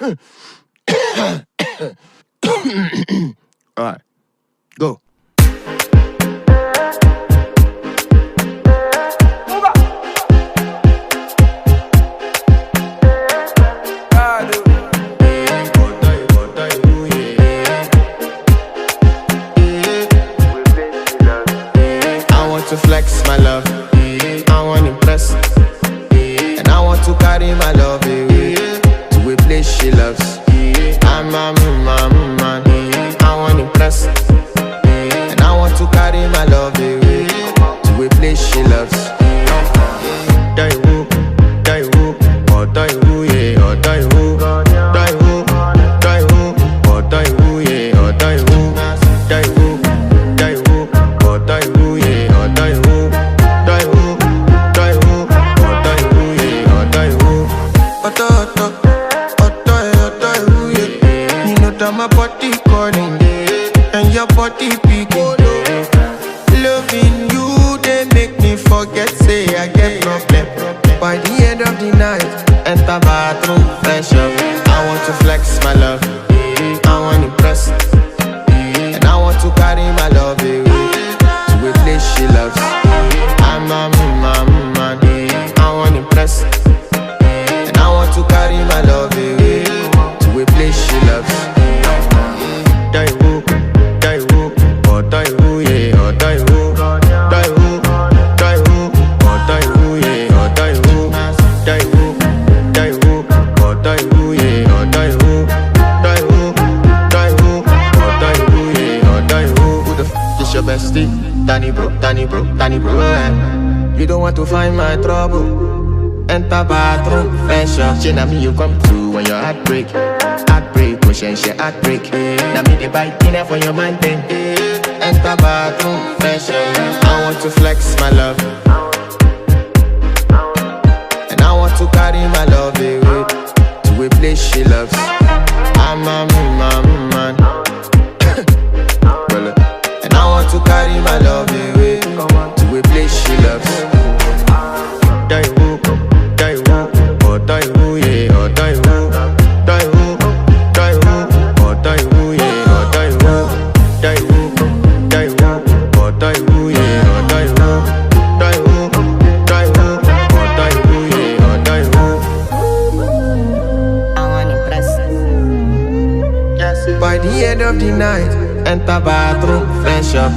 Alright, go. I want to flex my love, I want to impress, and I want to carry my love away to a place she loves. I'm a man, I want to impress, and I want to carry my love away to a place she loves. Die who, or die who, yeah, or die who, die who, or die who, yeah, or die who, die who, or die who, yeah, or die who, die who, or die who, yeah, or die who. You know that my body calling and your body picking. Loving you, they make me forget, say I get problem. By the end of the night, enter bathroom, fresh up. I want to flex my love, I want to impress, and I want to carry my love away to a place she loves. I'm a man, I want to impress, and I want to carry my love away to a place she loves. Die who, or die who, yeah, or die who, die who, or die who, yeah, or die who, die who, or die who, yeah, or die who, die who, or die who, yeah, or die who. Who the f is your bestie? Danny bro, You don't want to find my trouble. Enter bathroom, fresh up. She na me you come to when your heartbreak, motion she heartbreak. Na me the bite dinner for your man then. Enter bathroom, fresh up. I want to flex my love, and I want to carry my love away to a place she loves. I'm a man, and I want to carry my love away to a place she loves. Die who, or die who, yeah, or die who, die who, or die who, yeah, or die who, die who, or die who, yeah, or die who, die who, or die who, yeah, or die who. I want to impress. By the end of the night, enter bathroom, fresh up.